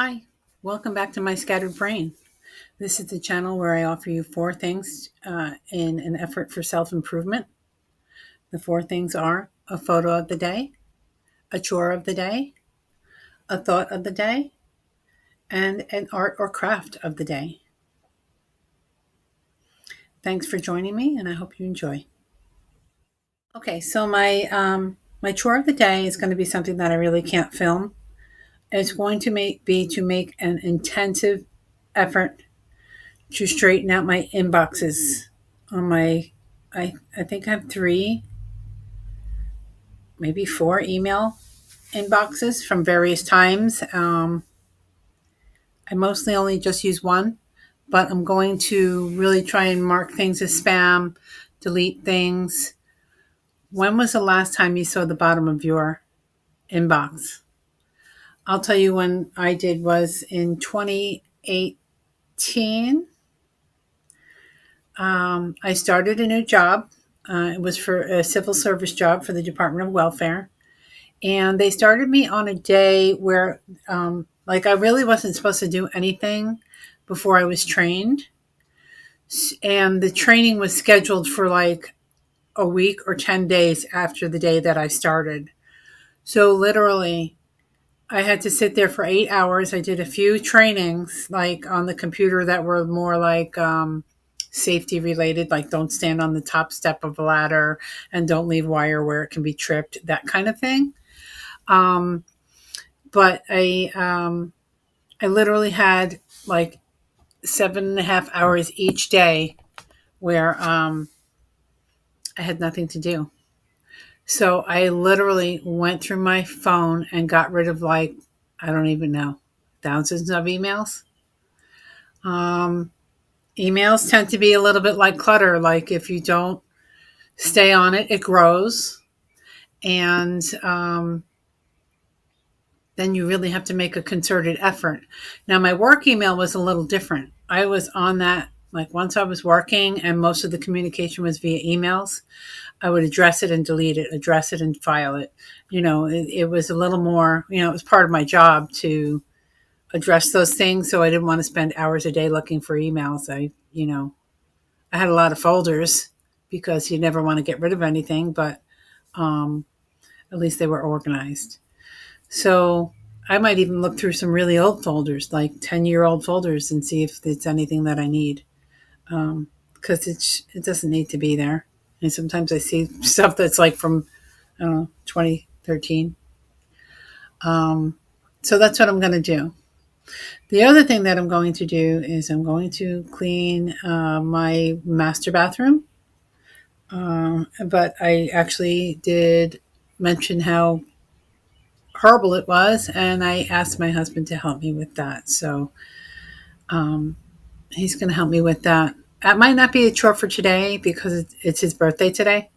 Hi, welcome back to My Scattered Brain. This is the channel where I offer you four things in an effort for self improvement. The four things are a photo of the day, a chore of the day, a thought of the day, and an art or craft of the day. Thanks for joining me, and I hope you enjoy. Okay, so my chore of the day is going to be something that I really can't film. It's going to be to make an intensive effort to straighten out my inboxes on I think I have three, maybe four email inboxes from various times. I mostly only just use one, but I'm going to really try and mark things as spam, delete things. When was the last time you saw the bottom of your inbox? I'll tell you when I did was in 2018. I started a new job. It was for a civil service job for the Department of Welfare. And they started me on a day where, I really wasn't supposed to do anything before I was trained. And the training was scheduled for like a week or 10 days after the day that I started. So literally, I had to sit there for 8 hours. I did a few trainings like on the computer that were more like safety related, like don't stand on the top step of a ladder and don't leave wire where it can be tripped, that kind of thing. But I literally had like 7.5 hours each day where I had nothing to do. So I literally went through my phone and got rid of I don't even know, thousands of emails. Emails tend to be a little bit like clutter. Like if you don't stay on it, it grows. And then you really have to make a concerted effort. Now, my work email was a little different. I was on that, once I was working and most of the communication was via emails, I would address it and delete it, address it and file it. It was a little more, it was part of my job to address those things. So I didn't want to spend hours a day looking for emails. I had a lot of folders because you never want to get rid of anything, but at least they were organized. So I might even look through some really old folders, like 10-year-old folders, and see if it's anything that I need. Because it doesn't need to be there. And sometimes I see stuff that's like from, 2013. So that's what I'm going to do. The other thing that I'm going to do is I'm going to clean my master bathroom. But I actually did mention how horrible it was, and I asked my husband to help me with that. So he's going to help me with that. That might not be a chore for today because it's his birthday today.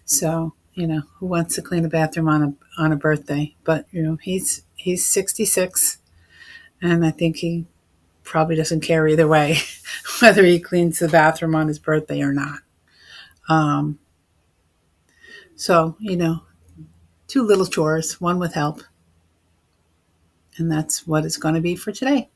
So, who wants to clean a bathroom on a birthday? But, he's 66, and I think he probably doesn't care either way whether he cleans the bathroom on his birthday or not. So, 2 little chores, one with help. And that's what it's going to be for today.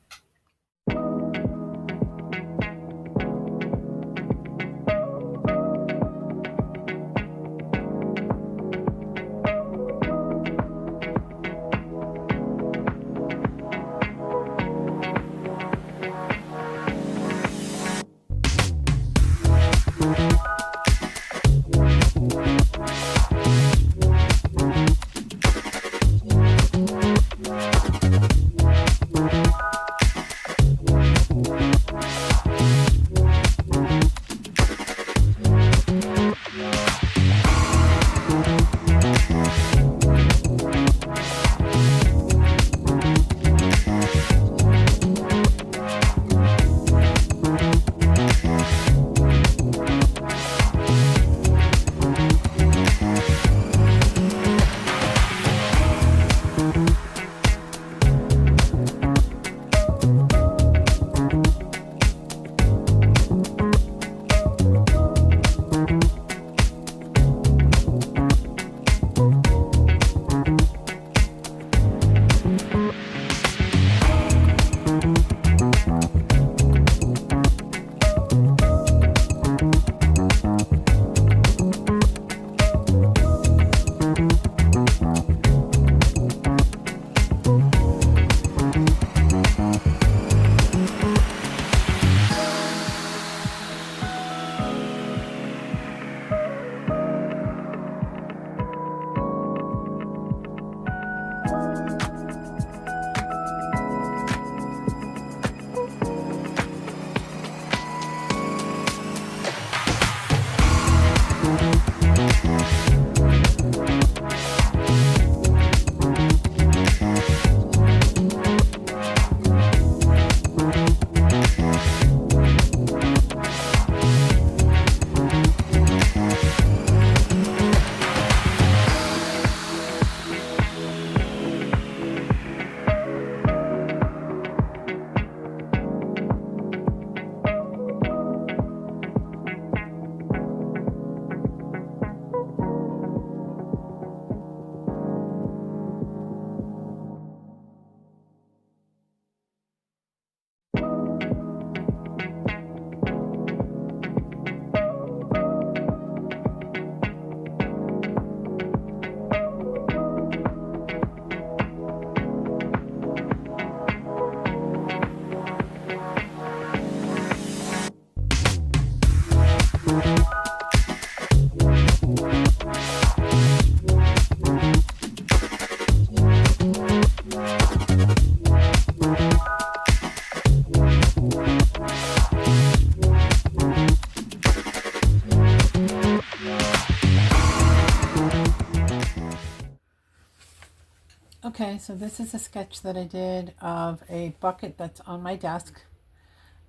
Okay, so this is a sketch that I did of a bucket that's on my desk,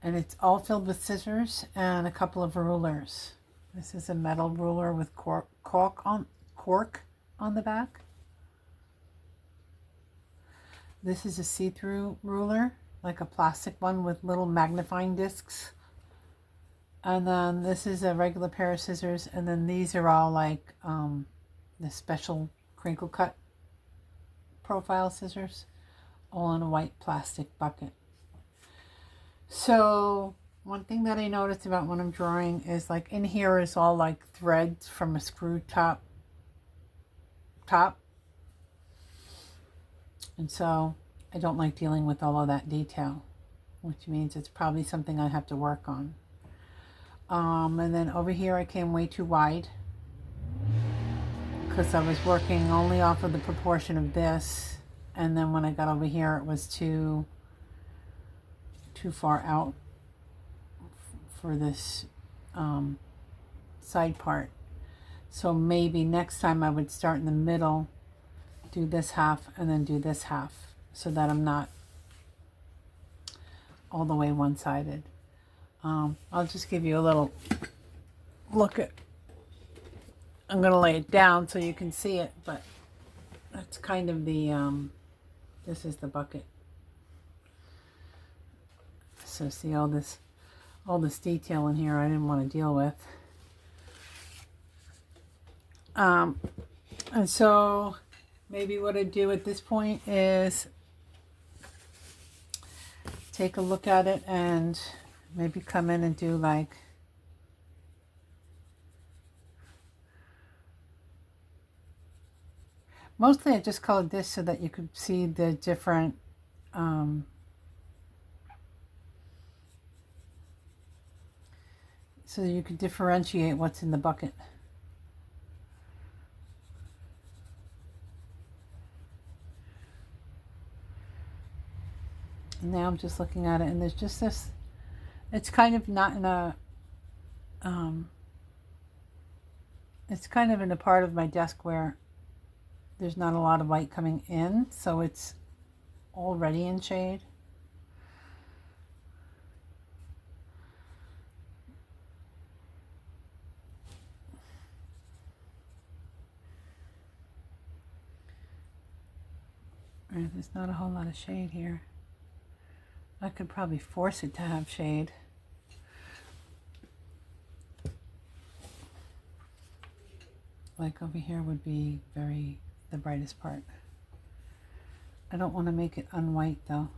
and it's all filled with scissors and a couple of rulers. This is a metal ruler with cork on the back. This is a see-through ruler, like a plastic one with little magnifying discs. And then this is a regular pair of scissors, and then these are all like the special crinkle cut profile scissors, all in a white plastic bucket. So one thing that I noticed about when I'm drawing is like in here is all like threads from a screw top. And so I don't like dealing with all of that detail, which means it's probably something I have to work on. And then over here I came way too wide because I was working only off of the proportion of this, and then when I got over here it was too far out for this side part. So maybe next time I would start in the middle, do this half, and then do this half, so that I'm not all the way one-sided. I'll just give you a little look at, I'm going to lay it down so you can see it, but that's kind of the, this is the bucket. So see all this detail in here I didn't want to deal with. And so maybe what I do at this point is take a look at it and maybe come in and do like mostly I just colored this so that you could see the different so you could differentiate what's in the bucket. And now I'm just looking at it, and there's just this, it's kind of not in a, it's kind of in a part of my desk where there's not a lot of light coming in, so it's already in shade. There's not a whole lot of shade here. I could probably force it to have shade. Like over here would be the brightest part. I don't want to make it unwhite though.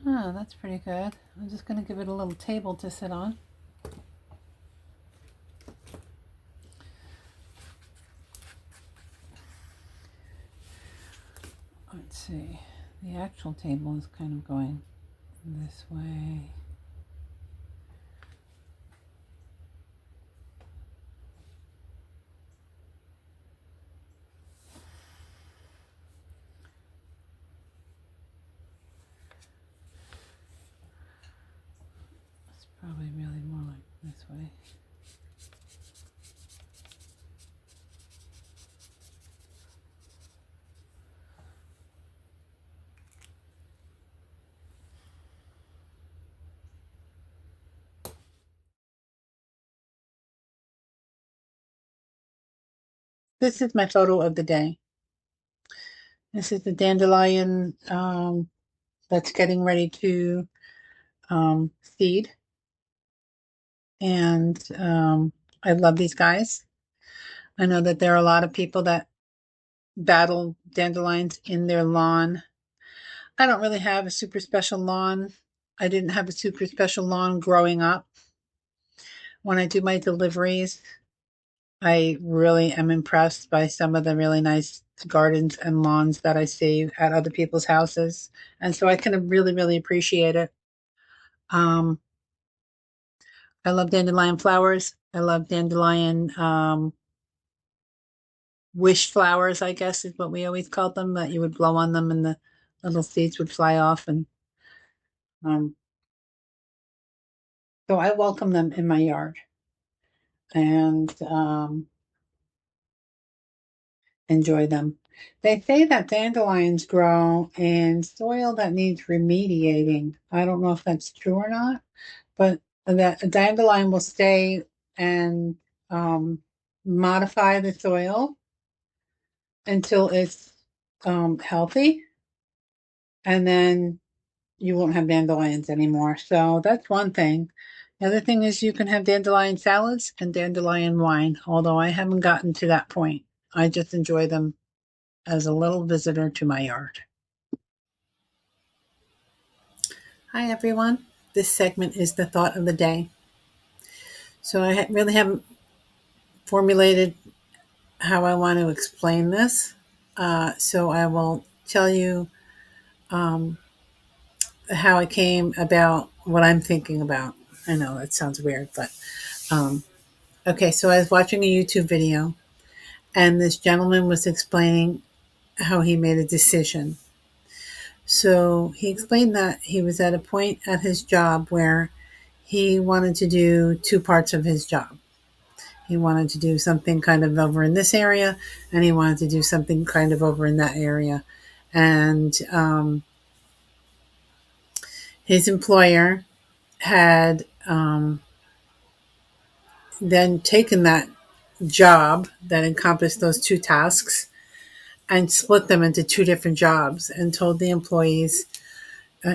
Oh, that's pretty good. I'm just going to give it a little table to sit on. Let's see. The actual table is kind of going this way. Probably really more like this way. This is my photo of the day. This is the dandelion that's getting ready to seed. And I love these guys. I know that there are a lot of people that battle dandelions in their lawn. I don't really have a super special lawn. I didn't have a super special lawn growing up. When I do my deliveries, I really am impressed by some of the really nice gardens and lawns that I see at other people's houses. And so I can really, really appreciate it. Um, I love dandelion flowers. I love dandelion wish flowers, I guess is what we always called them, that you would blow on them and the little seeds would fly off. And um, so I welcome them in my yard and enjoy them. They say that dandelions grow in soil that needs remediating. I don't know if that's true or not, but that a dandelion will stay and um, modify the soil until it's healthy, and then you won't have dandelions anymore. So that's one thing. The other thing is you can have dandelion salads and dandelion wine, although I haven't gotten to that point. I just enjoy them as a little visitor to my yard. Hi, everyone. This segment is the thought of the day. So I really haven't formulated how I want to explain this. So I will tell you um, how I came about what I'm thinking about. I know that sounds weird, but um, okay. So I was watching a YouTube video, and this gentleman was explaining how he made a decision. So he explained that he was at a point at his job where he wanted to do two parts of his job. He wanted to do something kind of over in this area, and he wanted to do something kind of over in that area. And his employer had then taken that job that encompassed those two tasks and split them into two different jobs and told the employees,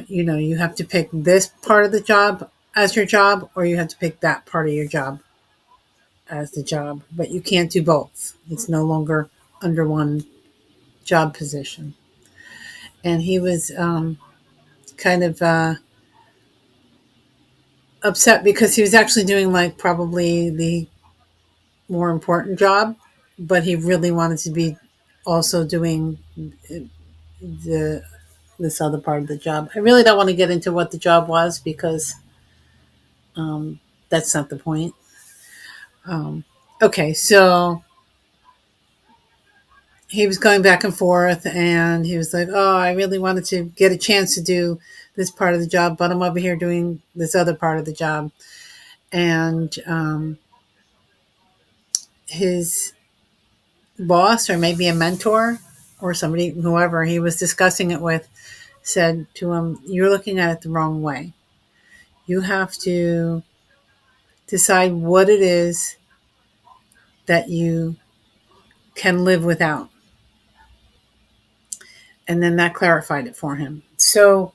you have to pick this part of the job as your job, or you have to pick that part of your job as the job, but you can't do both. It's no longer under one job position. And he was kind of upset because he was actually doing like probably the more important job, but he really wanted to be also doing the this other part of the job. I really don't want to get into what the job was because that's not the point. Okay, so he was going back and forth, and he was like, "Oh, I really wanted to get a chance to do this part of the job, but I'm over here doing this other part of the job." And his boss, or maybe a mentor, or somebody, whoever he was discussing it with, said to him, "You're looking at it the wrong way. You have to decide what it is that you can live without." And then that clarified it for him. So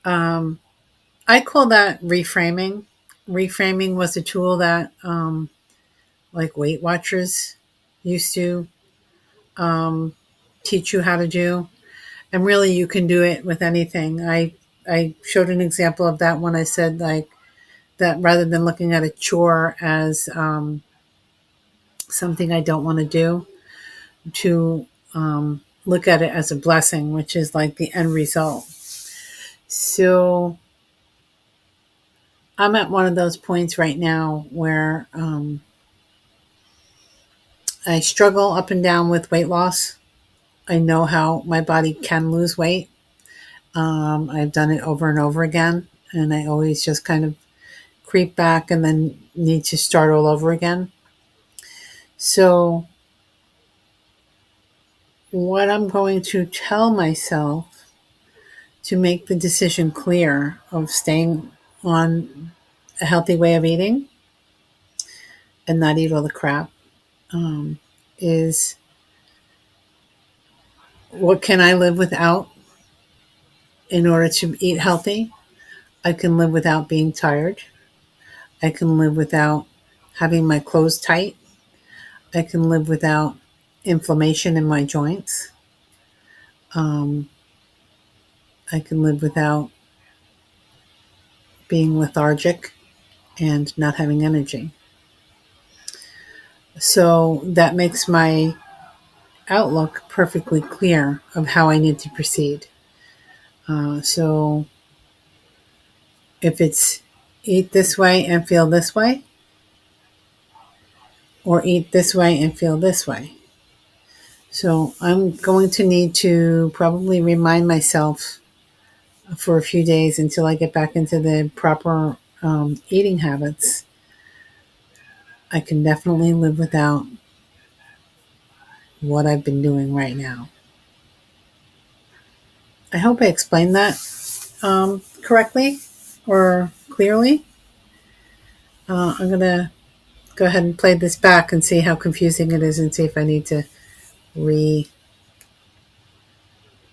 I call that reframing. Reframing was a tool that like Weight Watchers used to teach you how to do. And really, you can do it with anything. I showed an example of that when I said like that rather than looking at a chore as something I don't want to do, to look at it as a blessing, which is like the end result. So I'm at one of those points right now where I struggle up and down with weight loss. I know how my body can lose weight. I've done it over and over again, and I always just kind of creep back and then need to start all over again. So, what I'm going to tell myself to make the decision clear of staying on a healthy way of eating and not eat all the crap is, what can I live without in order to eat healthy? I can live without being tired. I can live without having my clothes tight. I can live without inflammation in my joints. Um, I can live without being lethargic and not having energy. So that makes my outlook perfectly clear of how I need to proceed. So if it's eat this way and feel this way, or eat this way and feel this way. So I'm going to need to probably remind myself for a few days until I get back into the proper eating habits. I can definitely live without what I've been doing right now. I hope I explained that correctly or clearly. I'm going to go ahead and play this back and see how confusing it is and see if I need to re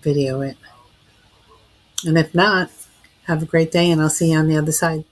video it. And if not, have a great day and I'll see you on the other side.